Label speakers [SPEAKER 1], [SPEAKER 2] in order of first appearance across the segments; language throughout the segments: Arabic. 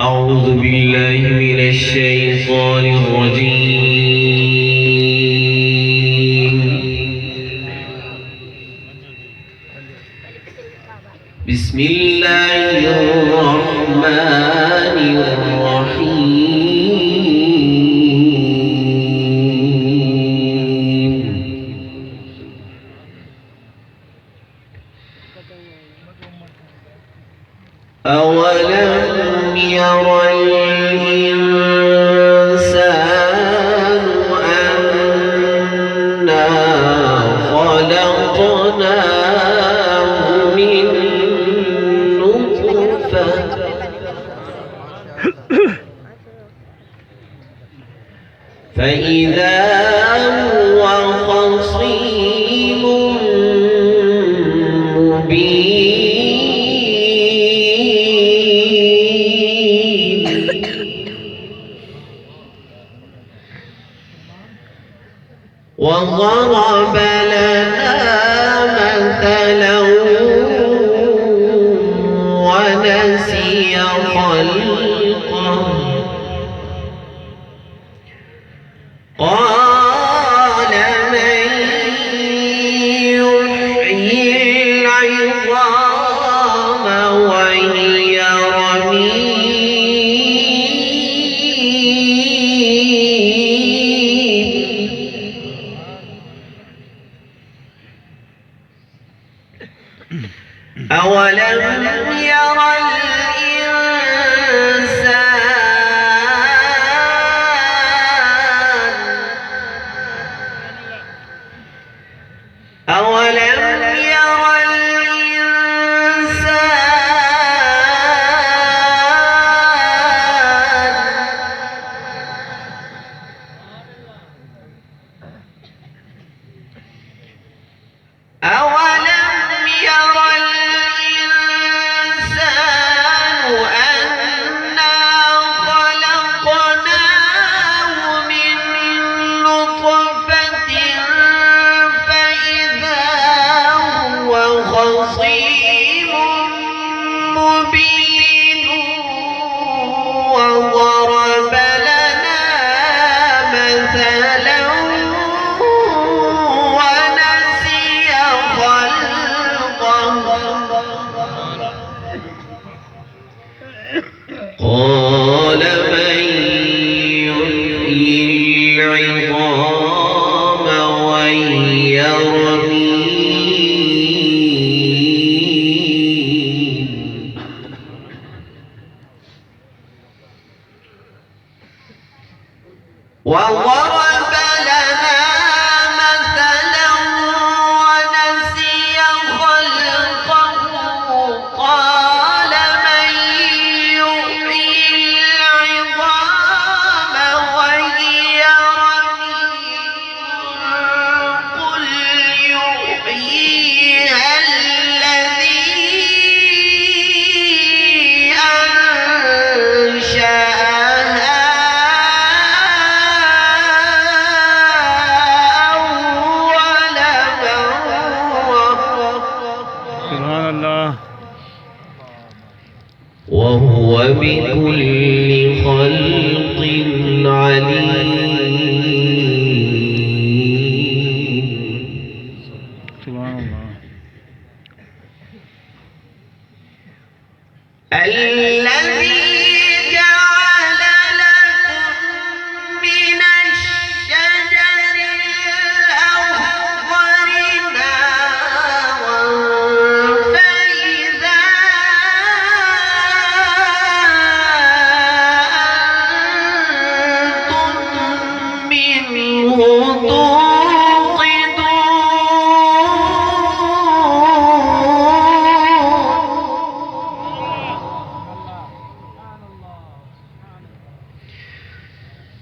[SPEAKER 1] أعوذ بالله من الشيطان الرجيم. بسم الله الرحمن الرحيم. أولم ير الإنسان أنا خلقناه من نطفة فإذا هو خصيم مبين. وضرب لنا مثلا ونسي خلقه قال من يحيي العظام وهي رميم. أولم ير خصيم مبين. وضرب لنا مثلا ونسي خلقه قال من يحيي العظام وهي رميم. وضرب لنا مثلا ونسي خلقه قال من يحيي العظام وهي رميم قل يحييها الذي أنشأها وهو بكل خلق عليم. سبحان الله. الذي جعل لكم من الشجر الأخضر نارا فإذا منه توقدون.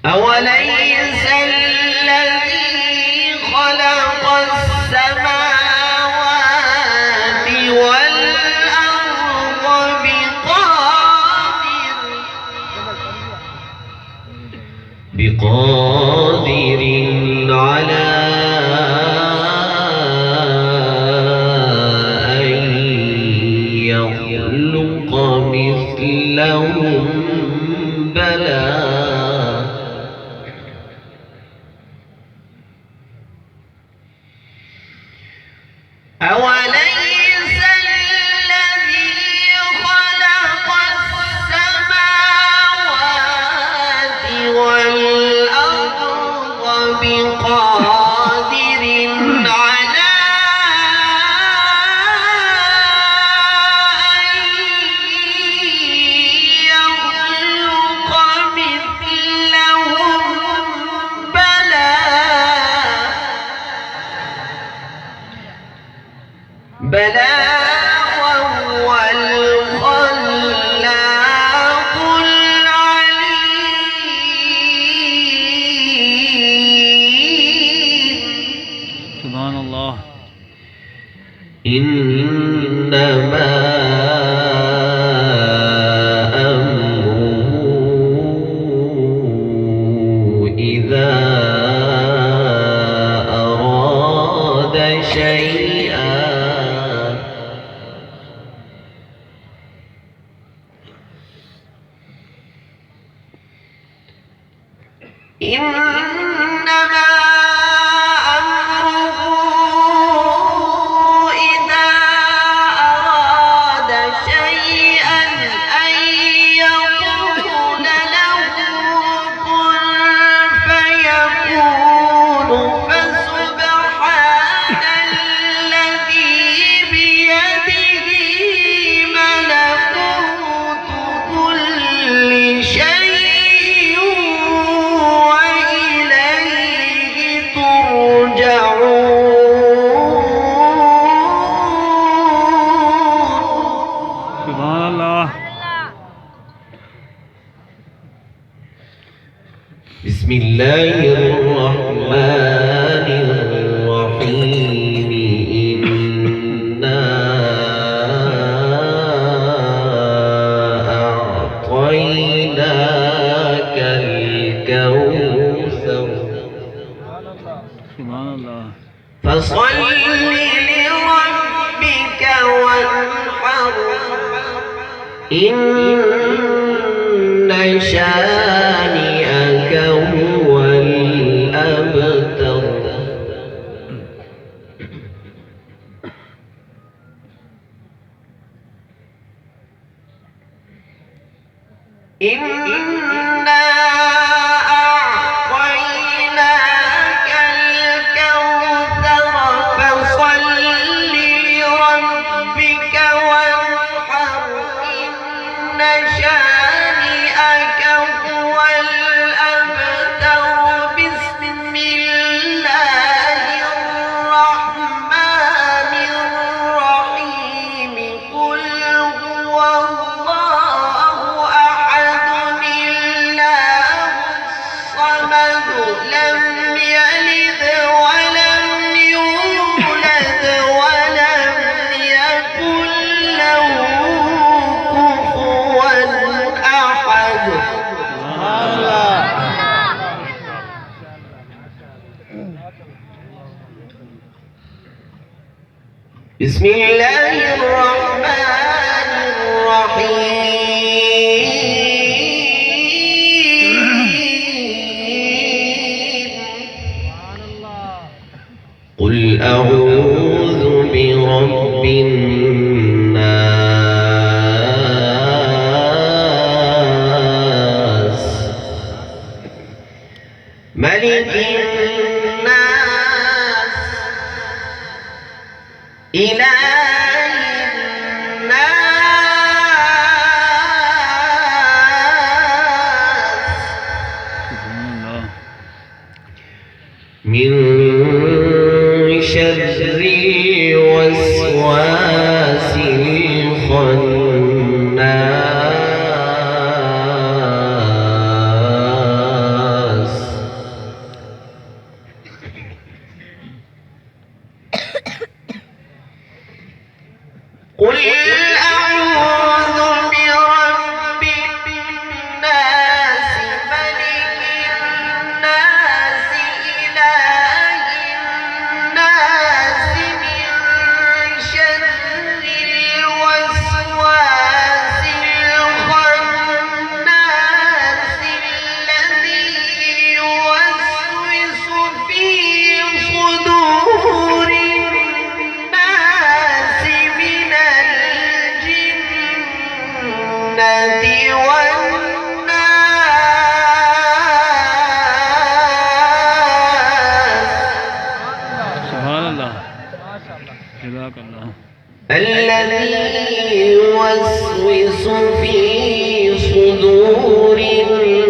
[SPEAKER 1] أوليس الذي خلق السماوات والأرض بقادر على أن يخلق مثلهم بلى أوليس الذي خلق السماوات والأرض بقادر على أن يخلق مثلهم بلى بلى وهو الخلاق العليم.
[SPEAKER 2] سبحان الله.
[SPEAKER 1] إنما أمره إذا أراد شيئا إنما أمره إذا أراد شيئا أن يقول له كن فيكون. فسبحان الذي بيده ملكوت كل شيء وإليه ترجعون.
[SPEAKER 2] سبحان الله.
[SPEAKER 1] بسم الله الرحمن الرحيم. إنا أعطيناك الكوثر
[SPEAKER 2] سبحان الله.
[SPEAKER 1] فصل لربك وانحر إن شانئك هو الأبتر. إنا أعطيناك الكوثر فصل لربك وانحر إن شانئك هو الأبتر. بسم الله الرحمن الرحيم. قل هو الله أحد الله الصمد لم يلد ولم يولد ولم يكن له كفوا أحد. بسم الله الرحمن الرحيم. قل أعوذ برب الناس ملك الناس إله الناس
[SPEAKER 2] سبحان الله.
[SPEAKER 1] من شر الوسواس الخناس. والناس
[SPEAKER 2] سبحان الله. جزاك الله.
[SPEAKER 1] الذي يوسوس في صدور الناس